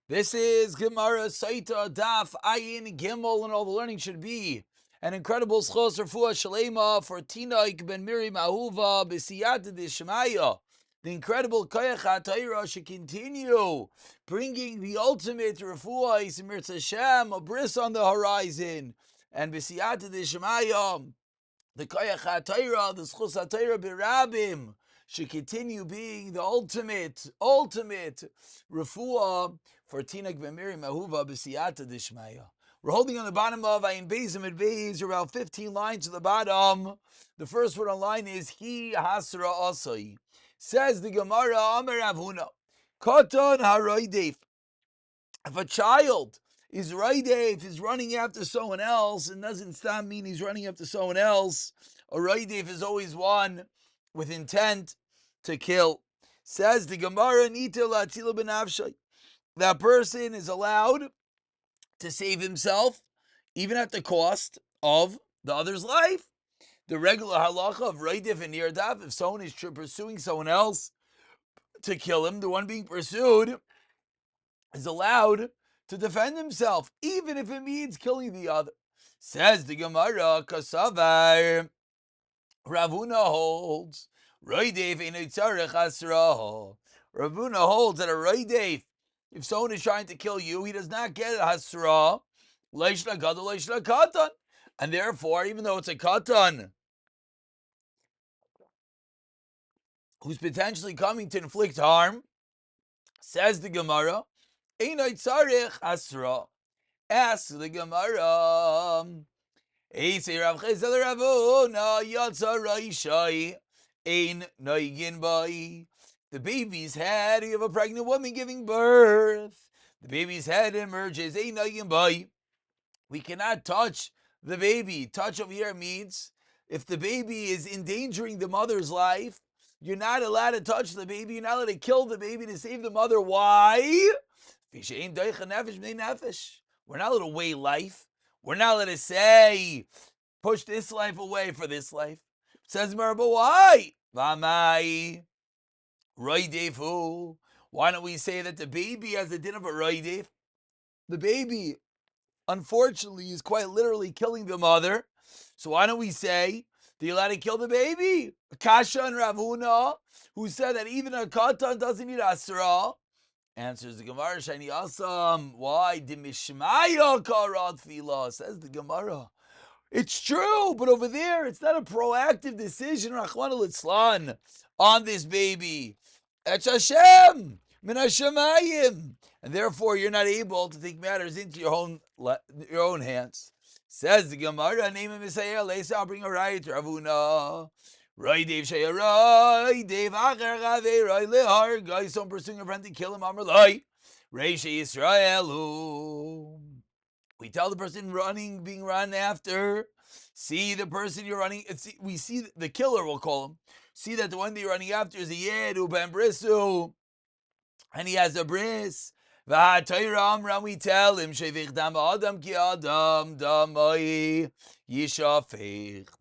This is Gemara Saita Daf Ayin Gimel, and all the learning should be an incredible zchos Rafua Shlema for Tinok ben Miriam Ahuva b'siyata d'shmaya. The incredible Koyach HaTorah should continue bringing the ultimate Rafua Yisimir Hashem, a bris on the horizon, and b'siyata d'shmaya, the Koyach HaTorah, the zchus HaTorah b'rabim, should continue being the ultimate refuah for Tinok ben Miriam Ahuva b'siyata d'shmaya. We're holding on the bottom of Ayin Beis and Beis, about 15 lines to the bottom. The first word on line is Hi Hasra Asai. Says the Gemara, Amar Rav Huna, Katan haroidef. If a child is roidef, is running after someone else, and doesn't stop mean he's running after someone else. A roidef is always one with intent to kill. Says the Gemara, Nita Latila Benavshay. That person is allowed to save himself, even at the cost of the other's life. The regular halacha of Raidif and Nirdaf, if someone is pursuing someone else to kill him, the one being pursued is allowed to defend himself, even if it means killing the other. Says the Gemara, Kasavar, Ravuna holds, Raidif ein tzarech hasra. Ravuna holds that a Raidif, if someone is trying to kill you, he does not get a hasra, leishla gadol, leishla katan. And therefore, even though it's a katan who's potentially coming to inflict harm, says the Gemara, einay tzarech hasra. Ask the Gemara, Eisei Rav Chesed Ravuna yatsa raishai ein noigin bai. The baby's head, you have a pregnant woman giving birth. The baby's head emerges, ein noigin bai. We cannot touch the baby. Touch over here means if the baby is endangering the mother's life, you're not allowed to touch the baby. You're not allowed to kill the baby to save the mother. Why? We're not allowed to weigh life. We're not allowed to say, push this life away for this life. Says Merba, why? Vamai. Roidefu. Why don't we say that the baby has the din of a roidef? The baby, unfortunately, is quite literally killing the mother. So why don't we say that you're allowed to kill the baby? Kasha and Rav Huna, who said that even a katan doesn't need asra. Answers the Gemara, Shani Asam. Why? Dimishmaya karat fila. Says the Gemara. It's true, but over there, it's not a proactive decision, Rachmana litzlan, on this baby. It's Hashem, min Hashemayim. And therefore, you're not able to take matters into your own hands. Says the Gemara, name him Messiah, I'll bring a right to Ravuna. Roidev Sheyaroi, Dev Acher Gave Roi Lehar, guys, someone pursuing a friend to kill him, Amr Loi, Reish Yisraelu. We tell the person being run after, see the person you're running, we see the killer, we'll call him, see that the one that you're running after is a Yedu Ben Brisu, and he has a bris. We tell him,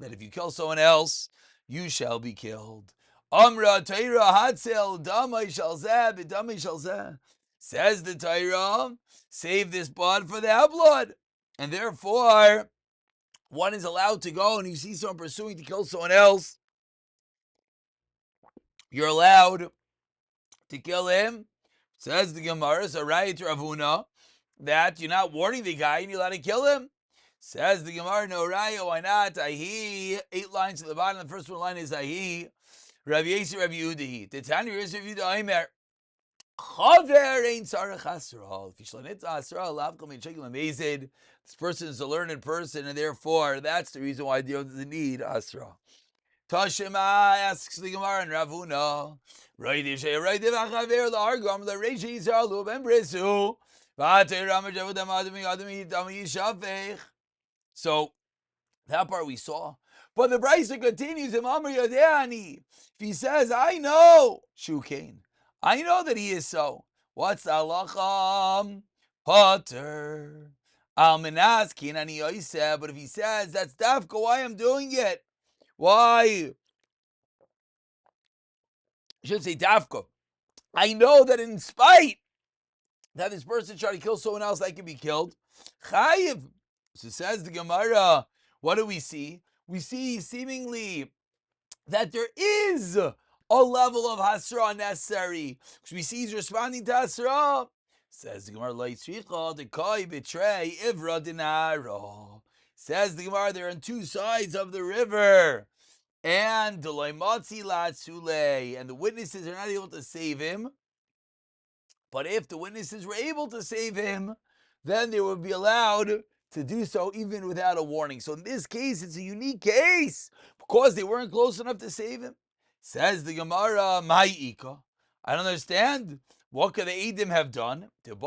that if you kill someone else, you shall be killed. Amra Torah Hatzel Damai Shalzeh B'Damai Shalzeh. Says the Torah, save this blood for that blood. And therefore, one is allowed to go, and you see someone pursuing to kill someone else, you're allowed to kill him. Says the Gemara, so right Rav Huna, that you're not warning the guy and you're allowed to kill him. Says the Gemara, no raya, why not? Ahi, 8 lines to the bottom. The first one line is Ahi. Rav Yesi, Rav Yehuda. The Tanya is Rav Yehuda Aimer. Chaver ain't sarach asra. If you shlanit asra, lavkam and shekel amazed. This person is a learned person, and therefore that's the reason why they doesn't need asra. Tashema asks the Gemara and Rav Huna. Roidev shey roidev achaver la'argam la'reish yisrael lu'ben brisu. V'atei ramah javodam adami adami dami yishafech. So, that part we saw. But the Brisa continues, if he says, I know, Shukain, I know that he is so. What's the halacham? Potter. Almanaskin ani yoiseh. But if he says, that's dafka, why I'm doing it? Why? I should say dafka. I know that in spite that this person tried to kill someone else that can be killed, chayiv. So says the Gemara, what do we see? We see seemingly that there is a level of hasra necessary. Because we see he's responding to hasra. Says the Gemara, the koi betray ivra dinaro. Says the Gemara, they're on two sides of the river. And the witnesses are not able to save him. But if the witnesses were able to save him, then they would be allowed to do so even without a warning. So in this case, it's a unique case because they weren't close enough to save him. Says the Gemara, Ma'ika. I don't understand. What could the Eidim have done? They could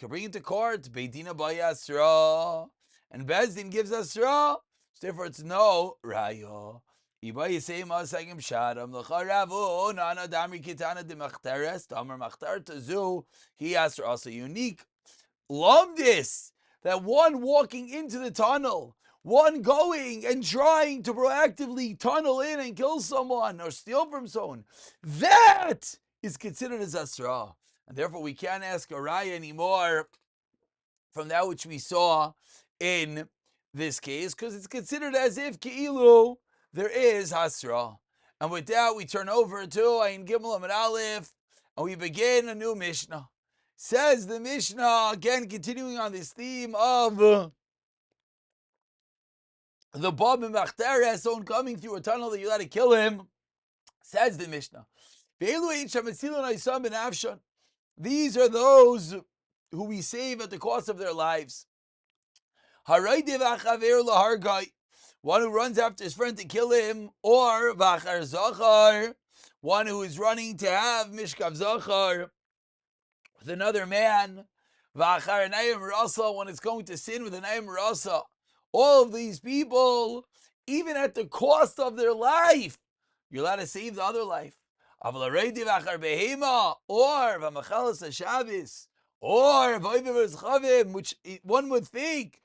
bring him to court. Beidina by Asra. And Bezdin gives Asra. So therefore, it's no Raya. It's also unique. Lumdis, that one walking into the tunnel, one going and trying to proactively tunnel in and kill someone or steal from someone, that is considered as asra. And therefore we can't ask a raya anymore from that which we saw in this case, because it's considered as if ki'ilu there is hasra. And with that, we turn over to Ayin Gimel Amud Aleph, and we begin a new Mishnah. Says the Mishnah, again continuing on this theme of the Bab and Machteres, someone coming through a tunnel that you let to kill him. Says the Mishnah, these are those who we save at the cost of their lives. One who runs after his friend to kill him, or v'achar zachar, one who is running to have mishkav zachar with another man, v'achar nayim rasa, one is going to sin with a nayim rasa. All of these people, even at the cost of their life, you're allowed to save the other life. Aval haraydi v'achar behema, or v'machalas hashabbos, or v'oiver v'zchavim, which one would think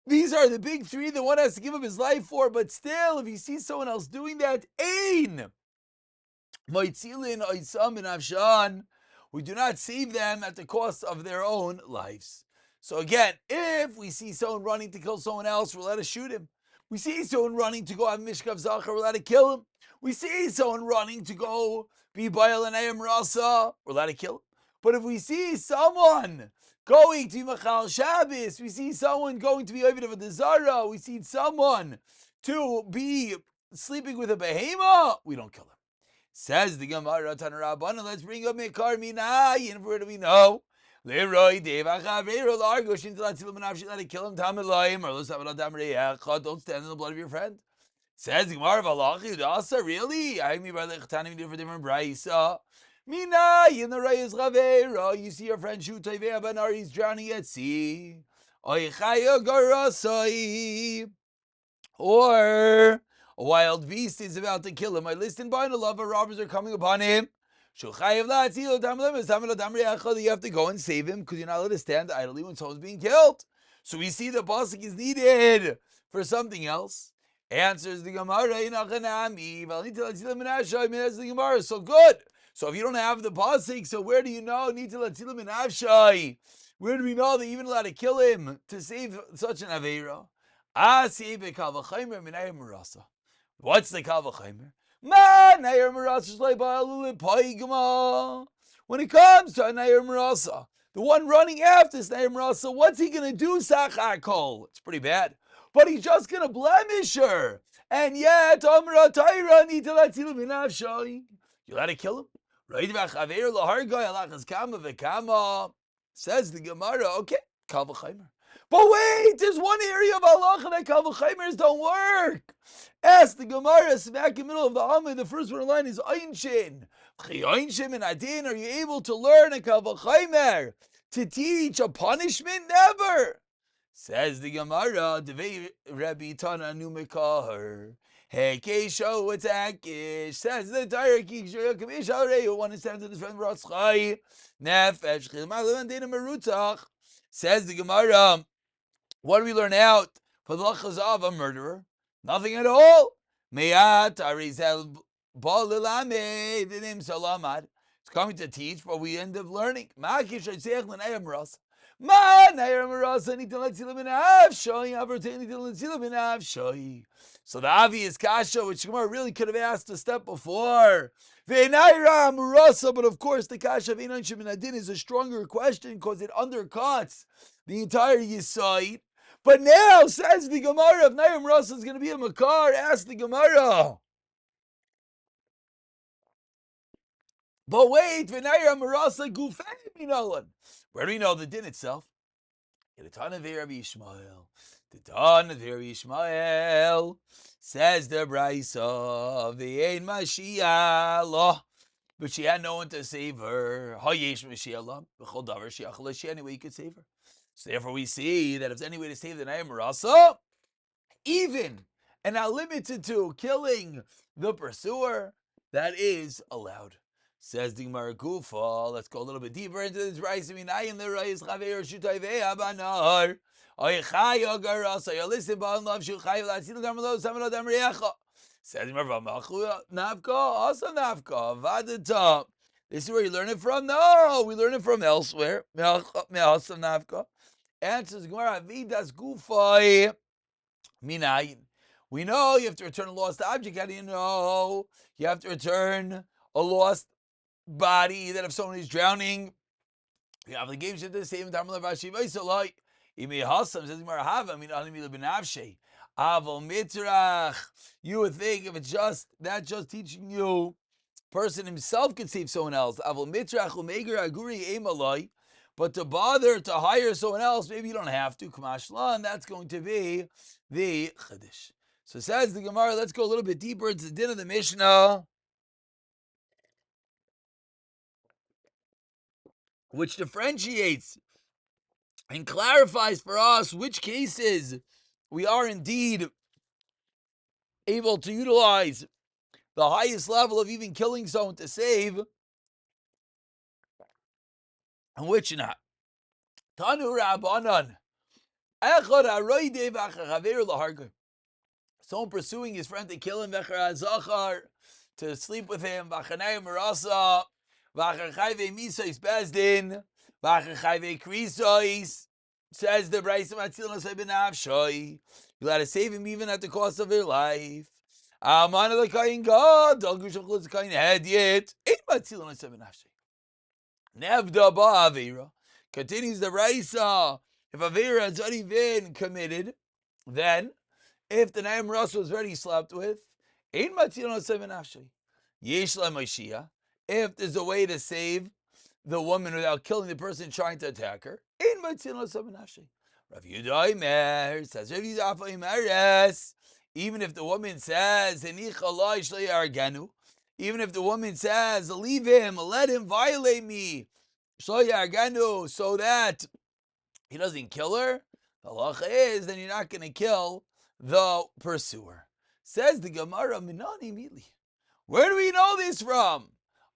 these are the big three that one has to give up his life for, but still, if you see someone else doing that, we do not save them at the cost of their own lives. So again, if we see someone running to kill someone else, we're allowed to shoot him. We see someone running to go have mishkav zachar, we're allowed to kill him. We see someone running to go be bayal and ayam rasa, we're allowed to kill him. But if we see someone going to be Machal Shabbos, we see someone going to be Ovid of a Dezara, we see someone to be sleeping with a behema, we don't kill him. Says the Gemara, Tanarabana, let's bring up Mekar Minayin, where do we know? Leroy Devachavero Largosh into Latzilam and Avshi, let it kill him, Tamilayim, or Lusavadam Reach, don't stand in the blood of your friend. Says the Gemara, Valachi, Dasa, really? I mean, by the Chatanim, different Braisa. Mina in the Rayas Ravera, you see your friend shoot Tavea Banar, he's drowning at sea. Oichaya Garasai. Or a wild beast is about to kill him. I listen by the love, robbers are coming upon him. You have to go and save him because you're not allowed to stand idly when someone's being killed. So we see the pasuk is needed for something else. Answers the Gemara, so good. So if you don't have the pasuk, so where do you know? Where do we know that you're even allowed to kill him to save such an aveira? What's the kal v'chaimer? When it comes to a nayir marasa, the one running after this nayir marasa, what's he going to do? Sachakol. It's pretty bad. But he's just going to blemish her. And yet, you're allowed to kill him. Says the Gemara, okay, kal v'chaimer. But wait, there's one area of halacha that kal v'chaimers don't work. Ask the Gemara, smack in the middle of the Amid, the first one line is Einshin. Einshin and Adin, are you able to learn a kal v'chaimer to teach a punishment? Never. Says the Gemara, Devei Rabbi Tana Numekahar. Hey, Kesho, it's Akish. Says the entire Kisho, Kamish Alrei, who wanted to stand to his friend Ratzchai. Nefesh, Chilmalu, and Dina Merutach. Says the Gemara, what do we learn out for the lachas of a murderer? Nothing at all. Meyat Arizel Balilame, the name Salamad. It's coming to teach, but we end up learning. Ma So the obvious kasha, which Gemara really could have asked a step before. But of course, the kasha of Einon Shemin is a stronger question because it undercuts the entire Yisait. But now, says the Gemara, if Nayram Rasa is going to be a Makar, ask the Gemara. But wait, V'nayram Rasa Gufei Minolan. Where do we know the din itself? The Tan of Rabbi Yishmael. The Tan of Rabbi Yishmael says the Brisa, V'ein Mashiach, but she had no one to save her. Hayesh Mashiach, B'chol Davar Shiach, she anyway you could save her. So therefore we see that if there's any way to save the Nayram Rasa, even and not limited to killing the pursuer, that is allowed. Says the Gemara Gufa. Let's go a little bit deeper into this. Listen, says this is where you learn it from? No, we learn it from elsewhere. Answers Gemara Vidas Gufa. Minayin. We know you have to return a lost object. How do you know? You have to return a lost body, that if someone is drowning, you have the game to the same time. You would think if it's just that, just teaching you, person himself could save someone else. But to bother to hire someone else, maybe you don't have to. Kamashlan, that's going to be the Chiddush. So says the Gemara, let's go a little bit deeper into the din of the Mishnah, which differentiates and clarifies for us which cases we are indeed able to utilize the highest level of even killing someone to save, and which not. Tanu Rabbanan. Someone pursuing his friend to kill him, to sleep with him, says the Brisa, you got to save him even at the cost of your life. Continues the Brisa. If Avera has already been committed, then if the Nayam Rasa was already slept with, if there's a way to save the woman without killing the person trying to attack her, Rav Yudah says, even if the woman says, even if the woman says, leave him, let him violate me, so that he doesn't kill her, the halacha is then you're not going to kill the pursuer. Says the Gemara, Minani immediately. Where do we know this from?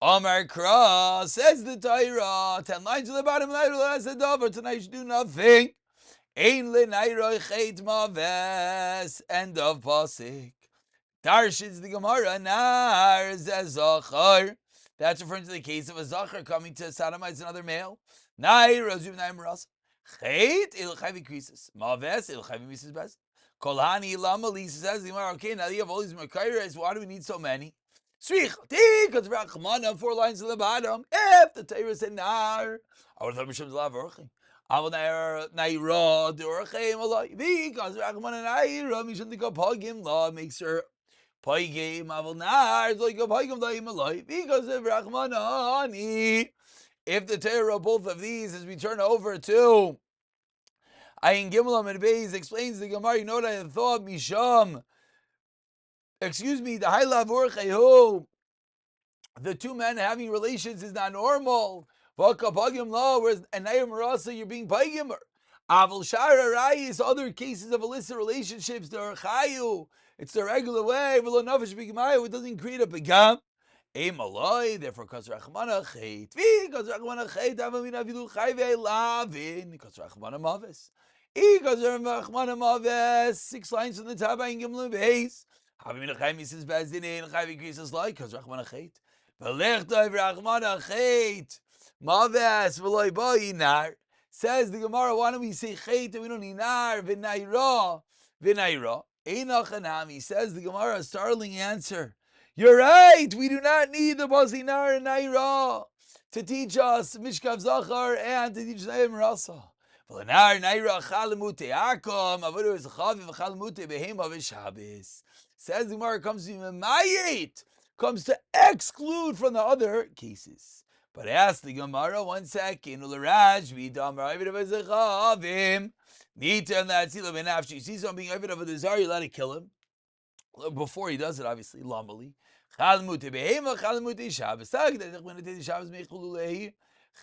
Amar Kra, says the Torah, 10 lines to the bottom, tonight you should do nothing. Ein lenayroi chet maves, end of pasuk. Darshins the Gemara, nar zezachar. That's referring to the case of a zachar coming to sodomize another male. Nair rozum naim ras. Chet il chayvi krisis. Maves il chayvi mises best. Kolhani lama lisa says the Gemara. Okay, now you have all these makairas. Why do we need so many? Srich, because Rachmana, 4 lines to the bottom. If the Torah said nar, I would have thought Mishim's lav orchim. I will naira the orchim alay. Because Rachmana naira Mishim go pagim law makes her pagim. I will nar like a pagim laim alay. Because of Rachmana ani. If the Torah both of these, as we turn over to Ayin Gimel and Beis, explains the Gemara. You know what I had thought, Misham. Excuse me, the high lav the two men having relations is not normal. Vaka pagim law, whereas anayim rasa you're being pagim. Avol shara rayis, other cases of illicit relationships, they're chayu. It's the regular way. V'lo nafesh b'gimayu, it doesn't create a pagam. Eim aloi, therefore because rachmana chet. Because rachmana chet, avamin avilu chayve lavin. Because rachmana maves. Because rachmana maves. 6 lines from the top. Ayin Gimel Beis. Having a chayim says bezdin in chayvi krisis like because rachmana chet. Says the Gemara, why don't we say chet and we don't need nar, v'naira, v'naira. Einachanami, says the Gemara, a startling answer. You're right, we do not need the bazinar and naira to teach us Mishkav Zachar and to teach Nayim Rasa. V'lanar naira chalamute akom, avodu is chaviv chalamute behema v'shabes. Says the Gemara, comes to Mayit, comes to exclude from the other cases. But ask the Gemara 1 second. Ularaj v'damar aviv v'zechavim. Nita l'atzila b'nafshi. You see something aviv of a desire, you let it kill him. Before he does it, obviously, lamali. Chalmute behema, chalmute Shabbos. Sagda when it is Shabbos mechululei.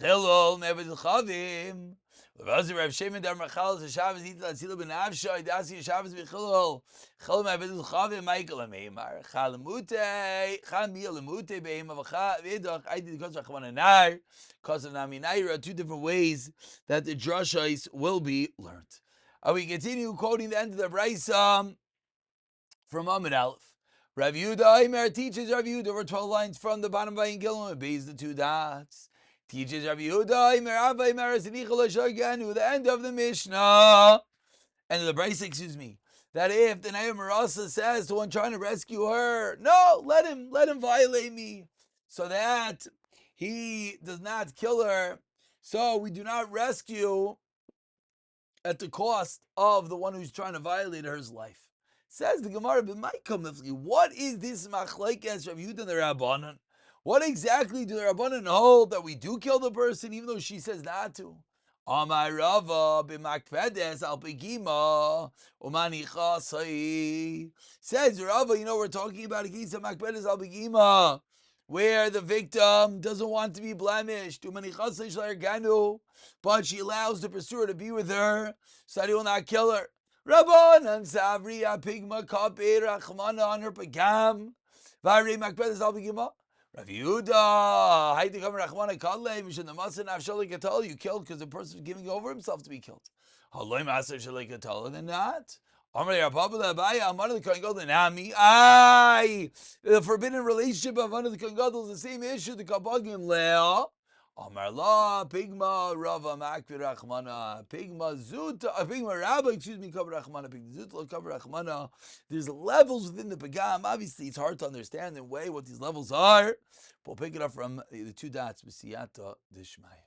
Chilol nevezechavim. Levazer Rav Shimon dar machal to Shabbos nita l'atzila b'nafshi. Dasi Shabbos mechulul. Chilol nevezechavim. Michael ameimar. Chalmute. Chamia lemute behema v'chah. I did because of Rachmana because of Naminaira. Two different ways that the drashais will be learned. We continue quoting the end of the Braysa from Amud Aleph. Rav Yehuda Aimer teaches Rav Yehuda over 12 lines from the bottom of Vayin Gilum. It beats the 2 dots. Teaches Rav Yehuda Aimer Avay Mer Zenichel Shaganu. The end of the Mishnah. End of the Braysa, excuse me. That if the Nayim Marasa says to one trying to rescue her, no, let him violate me, so that he does not kill her. So we do not rescue at the cost of the one who's trying to violate her's life. Says the Gemara, what is this machlekes Rav Yehuda and the Rabbanan? What exactly do the Rabbanan hold that we do kill the person even though she says not to? Amar Rava b'makpedes al pegima umanichasai. Says Rava, we're talking about a case of makpedes al pegima, where the victim doesn't want to be blemished, but she allows the pursuer to be with her so that he will not kill her. Rabbanan savri apigma kapir rachmana on her pagam. Vari makpedes al pegima. Rav Yehuda, you killed because the person is giving over himself to be killed. Then not. The forbidden relationship of one of the Kohen Gadol is the same issue. The kabagim leo. Amar la pigma rava makvir rachmana pigma zuta pigma rabba kabir rachmana pigma zuta kabir rachmana. There's levels within the pagam. Obviously, it's hard to understand and weigh what these levels are. We'll pick it up from the 2 dots. B'siyata dishmaya.